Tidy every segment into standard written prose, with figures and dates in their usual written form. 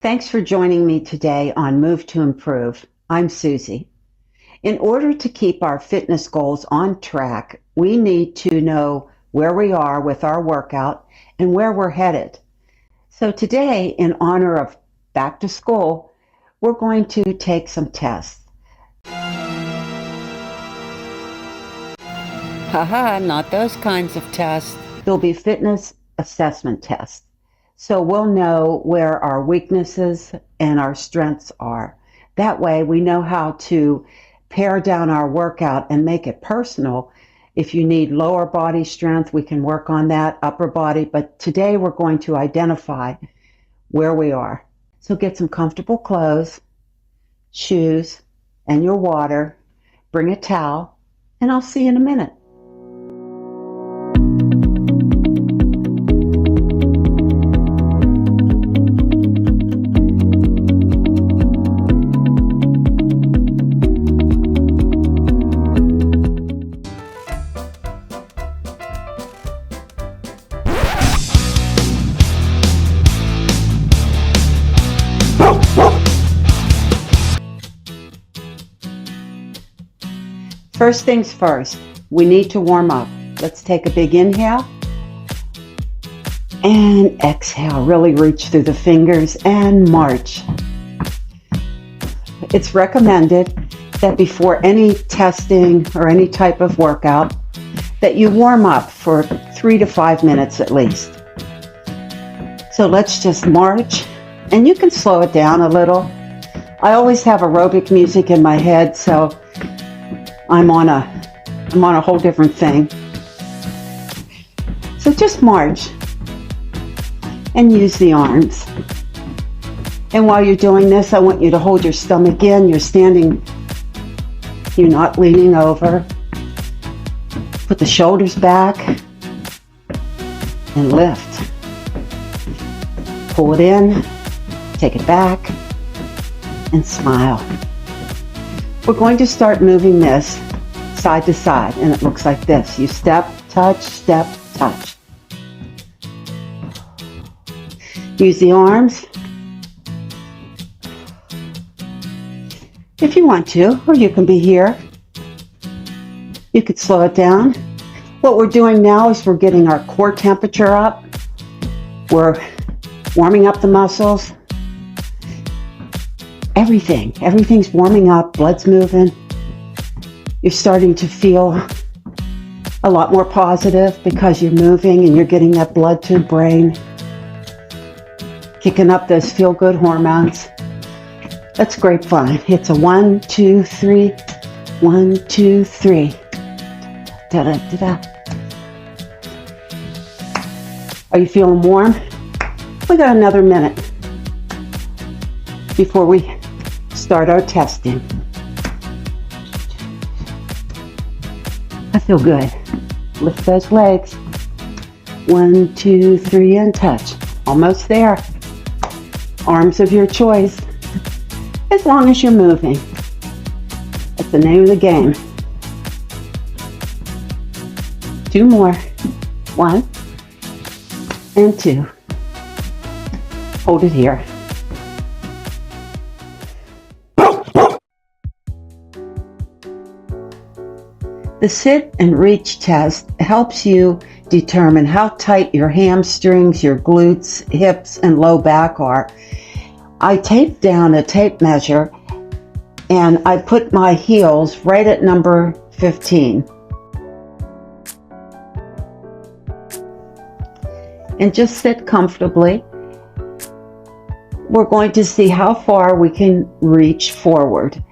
Thanks for joining me today on Move to Improve. I'm Susie. In order to keep our fitness goals on track, we need to know where we are with our workout and where we're headed. So today, in honor of back to school, we're going to take some tests. Haha, not those kinds of tests. There'll be fitness assessment tests. So we'll know where our weaknesses and our strengths are. That way we know how to pare down our workout and make it personal. If you need lower body strength, we can work on that, upper body. But today we're going to identify where we are. So get some comfortable clothes, shoes, and your water. Bring a towel, and I'll see you in a minute. First things first, we need to warm up. Let's take a big inhale and exhale. Really reach through the fingers and march. It's recommended that before any testing or any type of workout, that you warm up for 3 to 5 minutes at least. So let's just march, and you can slow it down a little. I always have aerobic music in my head, so I'm on a whole different thing. So just march and use the arms. And while you're doing this, I want you to hold your stomach in. You're standing, you're not leaning over. Put the shoulders back and lift. Pull it in, take it back, and smile. We're going to start moving this side to side, and it looks like this. You step, touch. Use the arms if you want to, or you can be here. You could slow it down. What we're doing now is we're getting our core temperature up. We're warming up the muscles. Everything's warming up, blood's moving. You're starting to feel a lot more positive because you're moving and you're getting that blood to the brain, kicking up those feel-good hormones. That's great fun. It's a 1, 2, 3, 1, 2, 3. Da-da-da-da. Are you feeling warm? We got another minute before we start our testing. I feel good. Lift those legs. 1, 2, 3, and touch. Almost there. Arms of your choice. As long as you're moving. That's the name of the game. 2 more. 1 and 2. Hold it here. The sit and reach test helps you determine how tight your hamstrings, your glutes, hips, and low back are. I taped down a tape measure and I put my heels right at number 15. And just sit comfortably. We're going to see how far we can reach forward.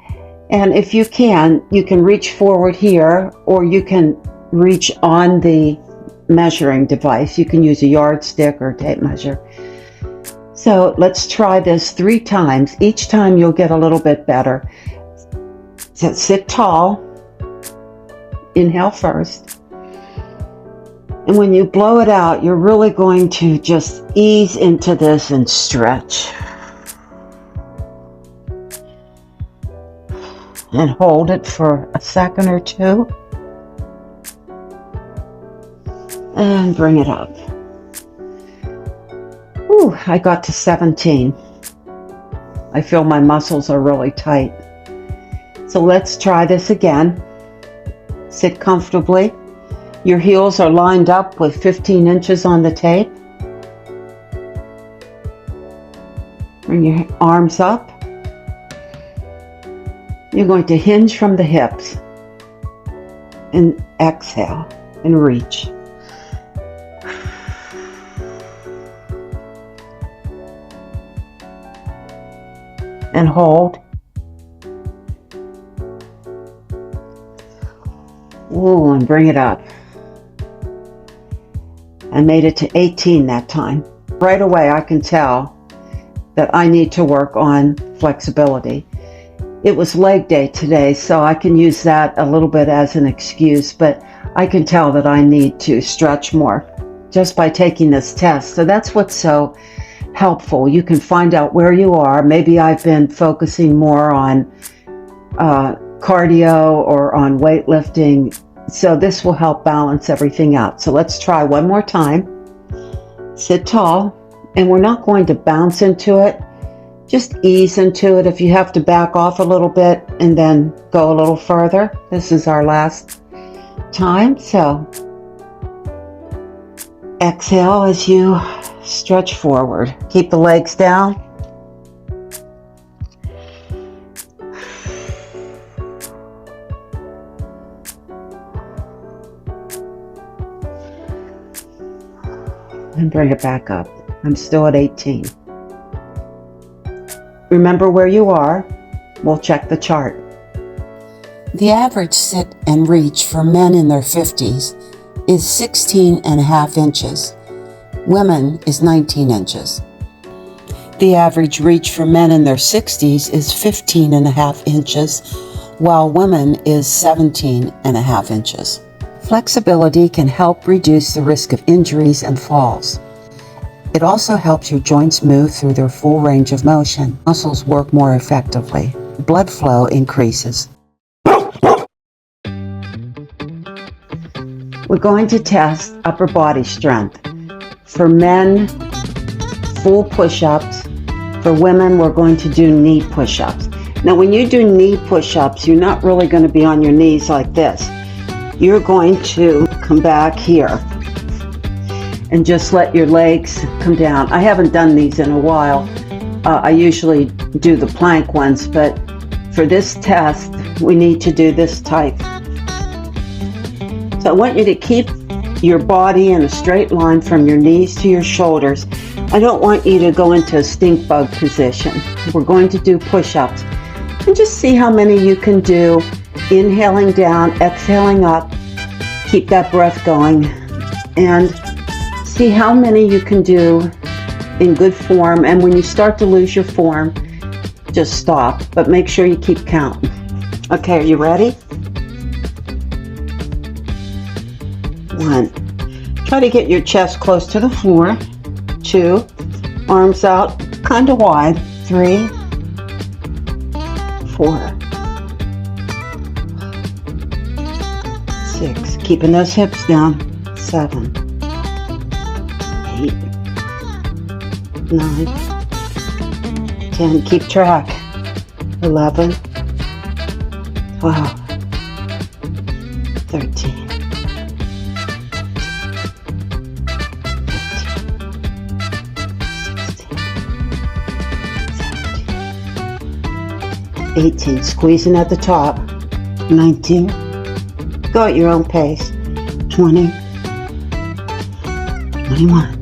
And if you can reach forward here, or you can reach on the measuring device. You can use a yardstick or a tape measure. So let's try this 3 times. Each time you'll get a little bit better. So sit tall. Inhale first. And when you blow it out, you're really going to just ease into this and stretch. And hold it for a second or 2. And bring it up. Ooh, I got to 17. I feel my muscles are really tight. So let's try this again. Sit comfortably. Your heels are lined up with 15 inches on the tape. Bring your arms up. You're going to hinge from the hips and exhale and reach. And hold. Ooh, and bring it up. I made it to 18 that time. Right away I can tell that I need to work on flexibility. It was leg day today, so I can use that a little bit as an excuse, but I can tell that I need to stretch more just by taking this test. So that's what's so helpful. You can find out where you are. Maybe I've been focusing more on cardio or on weightlifting, so this will help balance everything out. So let's try one more time. Sit tall, and we're not going to bounce into it. Just ease into it. If you have to back off a little bit and then go a little further, this is our last time. So exhale as you stretch forward. Keep the legs down. And bring it back up. I'm still at 18. Remember where you are. We'll check the chart. The average sit and reach for men in their 50s is 16.5 inches. Women is 19 inches. The average reach for men in their 60s is 15.5 inches, while women is 17.5 inches. Flexibility can help reduce the risk of injuries and falls. It also helps your joints move through their full range of motion. Muscles work more effectively. Blood flow increases. We're going to test upper body strength. For men, full push-ups. For women, we're going to do knee push-ups. Now, when you do knee push-ups, you're not really going to be on your knees like this. You're going to come back here and just let your legs come down. I haven't done these in a while. I usually do the plank ones, but for this test, we need to do this type. So I want you to keep your body in a straight line from your knees to your shoulders. I don't want you to go into a stink bug position. We're going to do push-ups. And just see how many you can do. Inhaling down, exhaling up. Keep that breath going. And see how many you can do in good form. And when you start to lose your form, just stop. But make sure you keep counting. Okay, are you ready? 1. Try to get your chest close to the floor. 2. Arms out kind of wide. 3. 4. 6. Keeping those hips down. 7. 8. 9. 10. Keep track. 11. 12. 13. 18, squeezing at the top. 19, go at your own pace. 20, 21.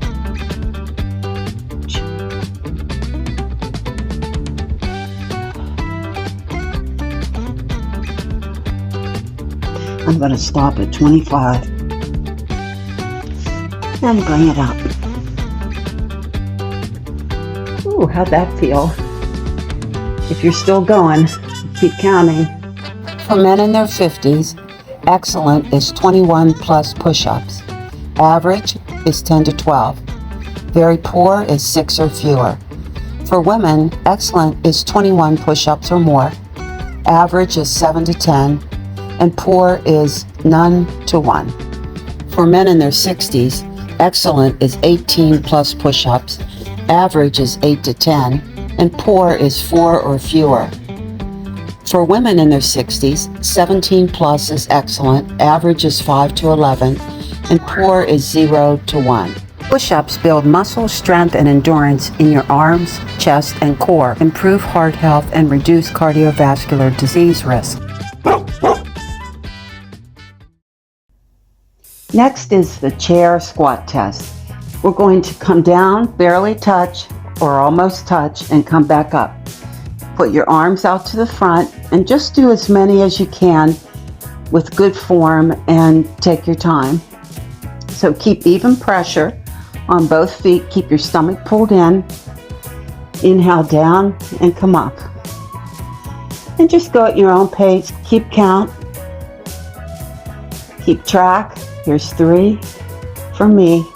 I'm going to stop at 25. And bring it up. Ooh, how'd that feel? If you're still going, keep counting. For men in their 50s, excellent is 21 plus push-ups. Average is 10 to 12. Very poor is 6 or fewer. For women, excellent is 21 push-ups or more. Average is 7 to 10. And poor is none to 1. For men in their 60s, excellent is 18 plus push-ups. Average is 8 to 10. and poor is 4 or fewer. For women in their 60s, 17 plus is excellent, average is 5 to 11, and poor is 0 to 1. Push-ups build muscle strength and endurance in your arms, chest, and core, improve heart health, and reduce cardiovascular disease risk. Next is the chair squat test. We're going to come down, barely touch, or almost touch, and come back up. Put your arms out to the front and just do as many as you can with good form and take your time. So keep even pressure on both feet. Keep your stomach pulled in. Inhale down and come up. And just go at your own pace. Keep count. Keep track. Here's 3 for me.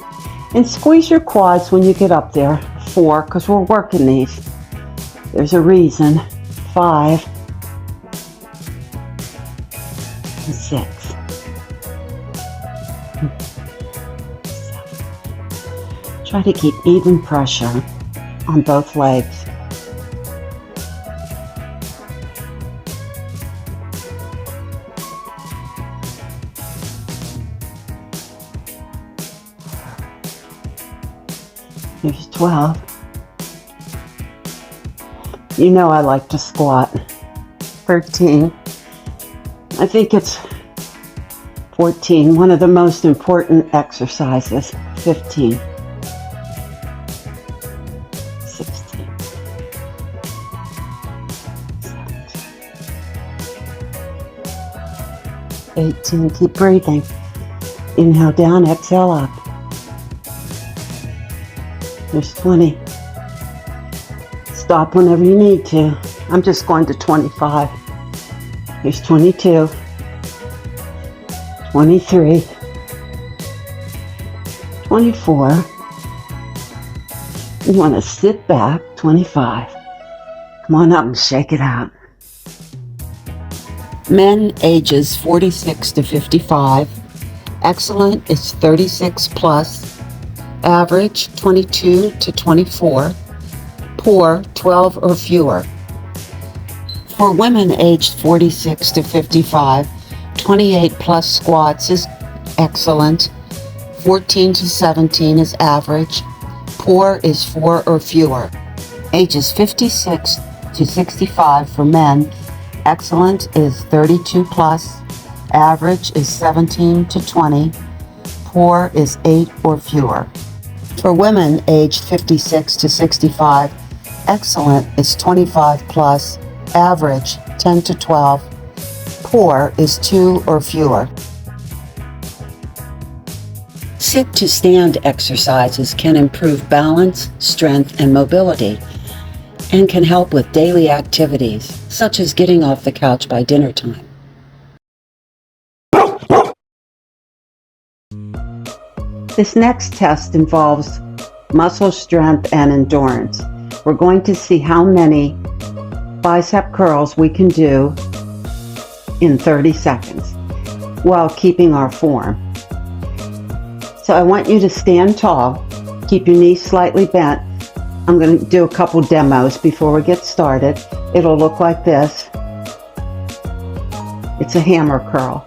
And squeeze your quads when you get up there. 4, because we're working these. There's a reason. 5 and 6. 7. Try to keep even pressure on both legs. Here's 12. You know I like to squat. 13. I think it's 14, one of the most important exercises. 15. 16. 17. 18. Keep breathing. Inhale down, exhale up. There's 20. Stop whenever you need to. I'm just going to 25. Here's 22. 23. 24. You want to sit back. 25. Come on up and shake it out. Men ages 46 to 55. Excellent is 36 plus. Average 22 to 24. Poor 12 or fewer. For women aged 46 to 55, 28 plus squats is excellent. 14 to 17 is average. Poor is 4 or fewer. Ages 56 to 65 for men, excellent is 32 plus. Average is 17 to 20. Poor is 8 or fewer. For women aged 56 to 65, excellent is 25 plus, average 10 to 12, poor is 2 or fewer. Sit to stand exercises can improve balance, strength, and mobility, and can help with daily activities, such as getting off the couch by dinner time. This next test involves muscle strength and endurance. We're going to see how many bicep curls we can do in 30 seconds while keeping our form. So I want you to stand tall, keep your knees slightly bent. I'm going to do a couple demos before we get started. It'll look like this. It's a hammer curl.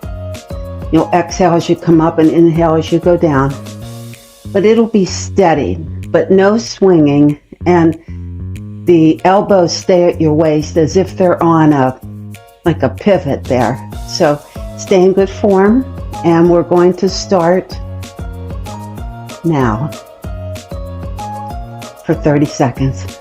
You'll exhale as you come up and inhale as you go down. But it'll be steady, but no swinging, and the elbows stay at your waist as if they're on a pivot there. So stay in good form, and we're going to start now for 30 seconds.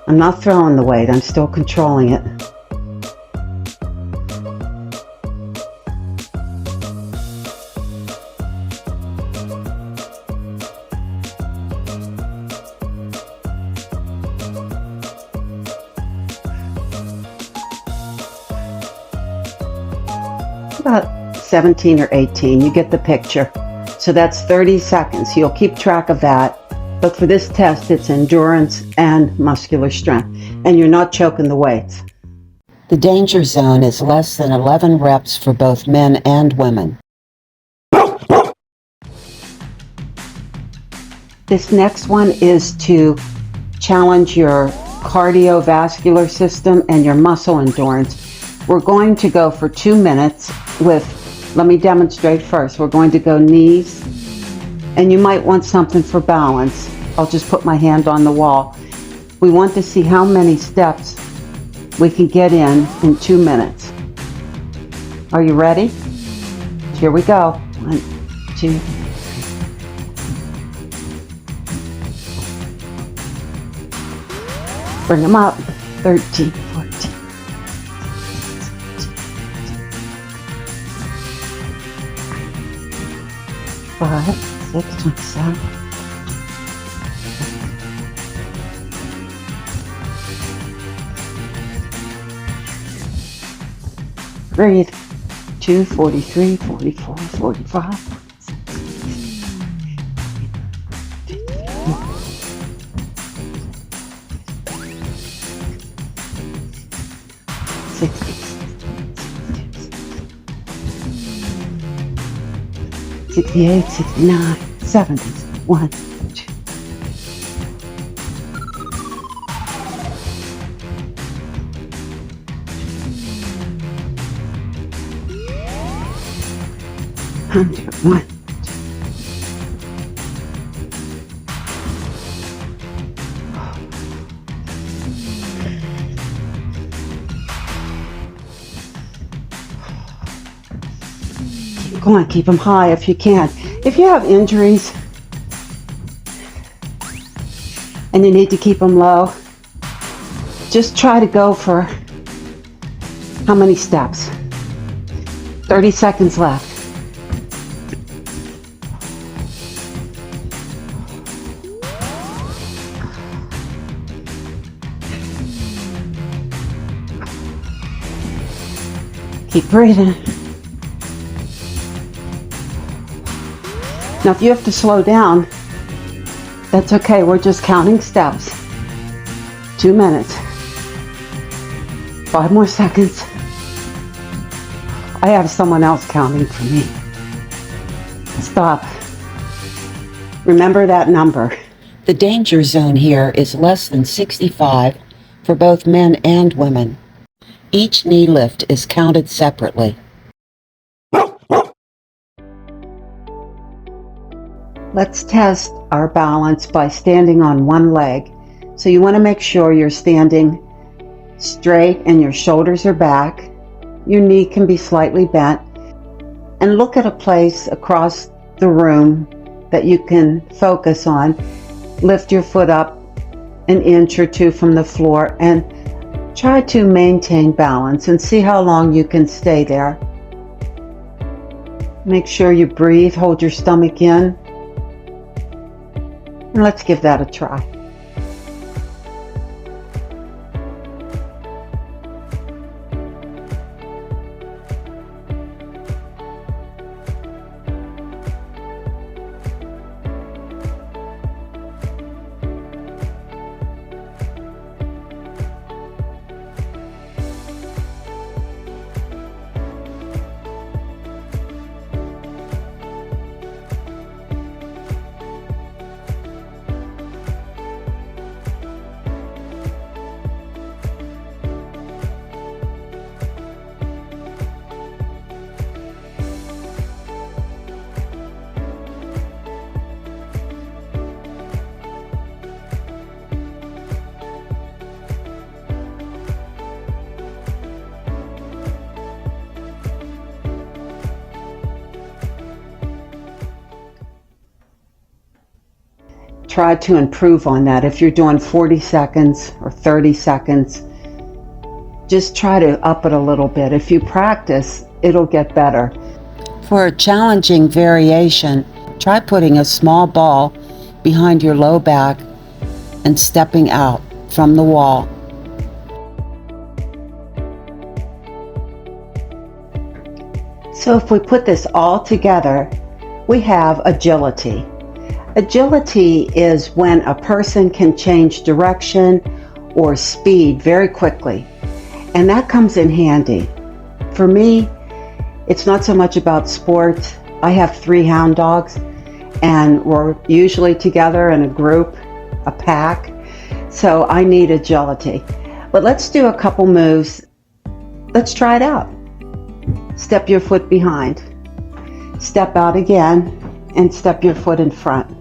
I'm not throwing the weight, I'm still controlling it. About 17 or 18, you get the picture. So that's 30 seconds. You'll keep track of that. But for this test, it's endurance and muscular strength. And you're not choking the weights. The danger zone is less than 11 reps for both men and women. This next one is to challenge your cardiovascular system and your muscle endurance. We're going to go for 2 minutes with, let me demonstrate first. We're going to go knees, and you might want something for balance. I'll just put my hand on the wall. We want to see how many steps we can get in 2 minutes. Are you ready? Here we go. 1, 2. Bring them up. 13, 14. 5, 6, 27. Breathe. 2, 43, 44, 45. 60, 68, 69, 70, 1, 2. Hundred, 1, 2. Go on, keep them high if you can. If you have injuries and you need to keep them low, just try to go for how many steps? 30 seconds left. Keep breathing. Now, if you have to slow down, that's okay. We're just counting steps. 2 minutes. 5 more seconds. I have someone else counting for me. Stop. Remember that number. The danger zone here is less than 65 for both men and women. Each knee lift is counted separately. Let's test our balance by standing on one leg. So you want to make sure you're standing straight and your shoulders are back. Your knee can be slightly bent. And look at a place across the room that you can focus on. Lift your foot up an inch or two from the floor and try to maintain balance and see how long you can stay there. Make sure you breathe, hold your stomach in. And let's give that a try. Try to improve on that. If you're doing 40 seconds or 30 seconds, just try to up it a little bit. If you practice, it'll get better. For a challenging variation, try putting a small ball behind your low back and stepping out from the wall. So if we put this all together, we have agility. Agility is when a person can change direction or speed very quickly. And that comes in handy. For me, it's not so much about sports. I have 3 hound dogs, and we're usually together in a group, a pack. So I need agility. But let's do a couple moves. Let's try it out. Step your foot behind. Step out again and step your foot in front.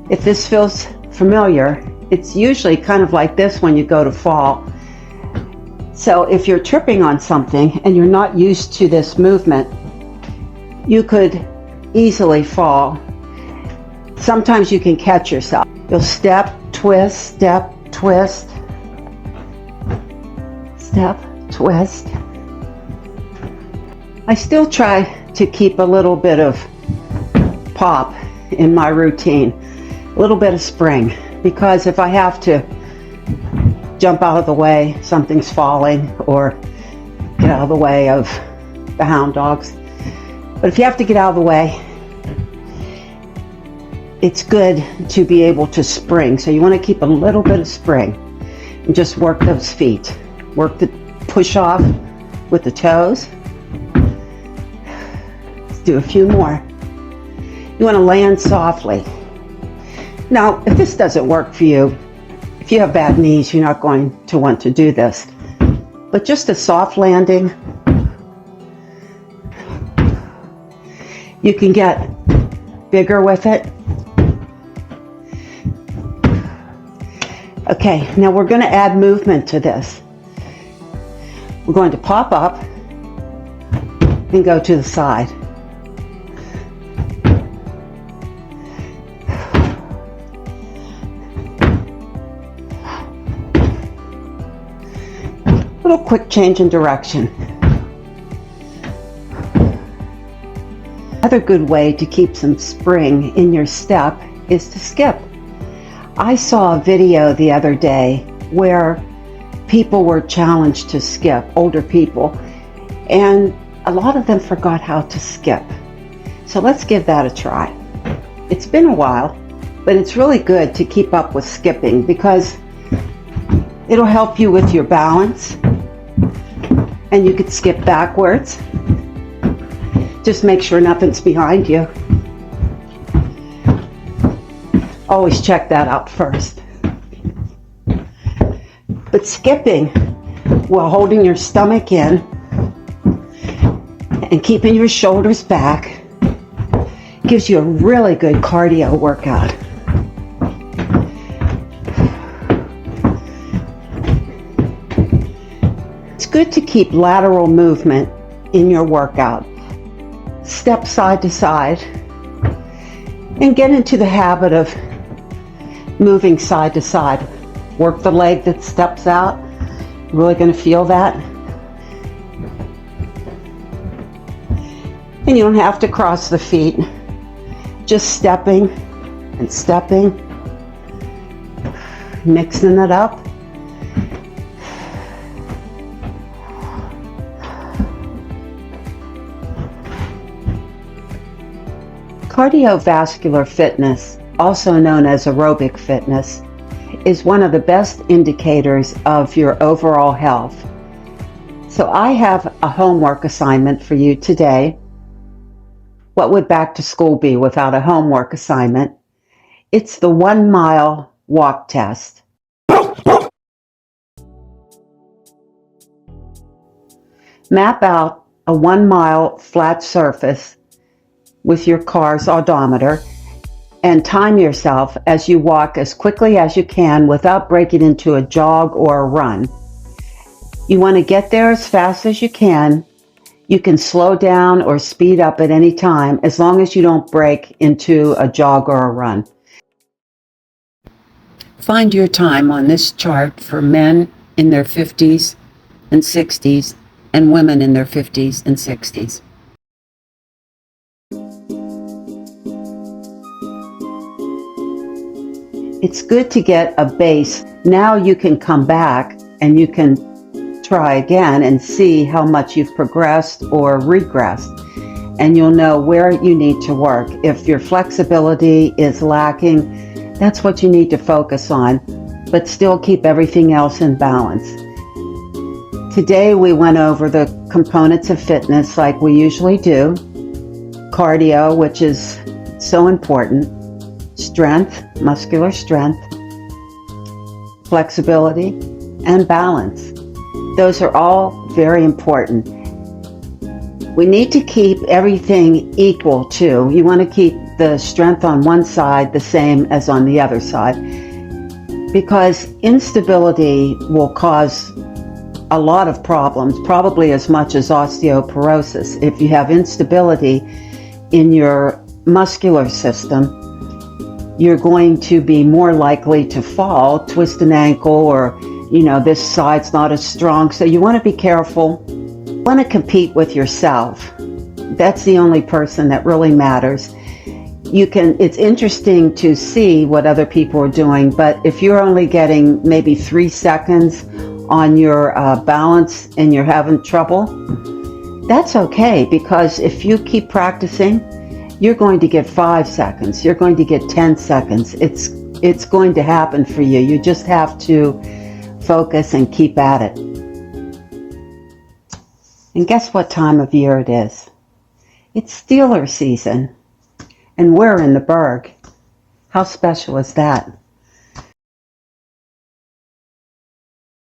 If this feels familiar, it's usually kind of like this when you go to fall. So if you're tripping on something and you're not used to this movement, you could easily fall. Sometimes you can catch yourself. You'll step, twist, step, twist, step, twist. I still try to keep a little bit of pop in my routine, a little bit of spring, because if I have to jump out of the way, something's falling, or get out of the way of the hound dogs. But if you have to get out of the way, it's good to be able to spring. So you want to keep a little bit of spring and just work those feet. Work the push off with the toes. Let's do a few more. You want to land softly. Now, if this doesn't work for you, if you have bad knees, you're not going to want to do this. But just a soft landing, you can get bigger with it. Okay, now we're going to add movement to this. We're going to pop up and go to the side. Little quick change in direction. Another good way to keep some spring in your step is to skip. I saw a video the other day where people were challenged to skip, older people, and a lot of them forgot how to skip. So let's give that a try. It's been a while, but it's really good to keep up with skipping because it'll help you with your balance, and you could skip backwards. Just make sure nothing's behind you. Always check that out first. But skipping while holding your stomach in and keeping your shoulders back gives you a really good cardio workout. It's good to keep lateral movement in your workout. Step side to side and get into the habit of moving side to side. Work the leg that steps out. You're really going to feel that. And you don't have to cross the feet. Just stepping and stepping, mixing it up. Cardiovascular fitness, also known as aerobic fitness, is one of the best indicators of your overall health. So I have a homework assignment for you today. What would back to school be without a homework assignment? It's the 1 mile walk test. Map out a 1 mile flat surface with your car's odometer and time yourself as you walk as quickly as you can without breaking into a jog or a run. You want to get there as fast as you can. You can slow down or speed up at any time as long as you don't break into a jog or a run. Find your time on this chart for men in their 50s and 60s and women in their 50s and 60s. It's good to get a base. Now you can come back and you can try again and see how much you've progressed or regressed. And you'll know where you need to work. If your flexibility is lacking, that's what you need to focus on, but still keep everything else in balance. Today we went over the components of fitness like we usually do. Cardio, which is so important. Strength, muscular strength. Flexibility and balance. Those are all very important. We need to keep everything equal too. You want to keep the strength on one side the same as on the other side, because instability will cause a lot of problems, probably as much as osteoporosis. If you have instability in your muscular system, you're going to be more likely to fall, twist an ankle, or this side's not as strong. So you want to be careful. You want to compete with yourself. That's the only person that really matters. It's interesting to see what other people are doing, but if you're only getting maybe 3 seconds on your balance and you're having trouble, that's okay, because if you keep practicing, you're going to get 5 seconds, you're going to get 10 seconds. It's going to happen for you. You just have to focus and keep at it. And guess what time of year it is? It's Steeler season. And we're in the Berg. How special is that?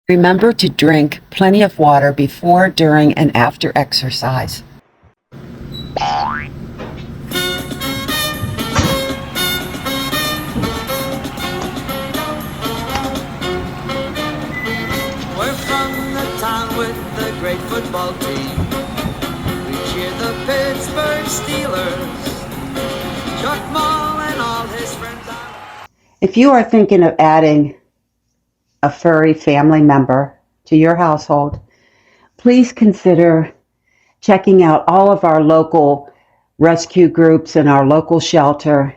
Remember to drink plenty of water before, during, and after exercise. We're from the town with the great football team. We cheer the Pittsburgh Steelers. Chuck Moll and all his friends are... If you are thinking of adding a furry family member to your household, please consider checking out all of our local rescue groups and our local shelter.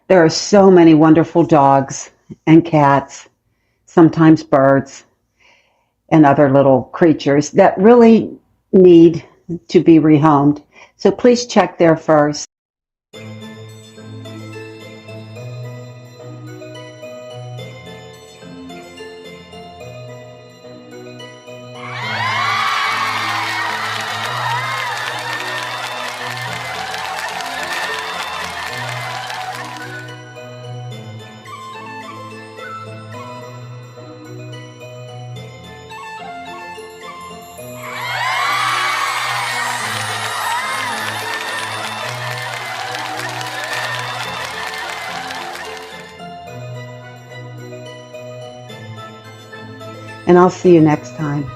There are so many wonderful dogs and cats, sometimes birds, and other little creatures that really need to be rehomed. So please check there first. And I'll see you next time.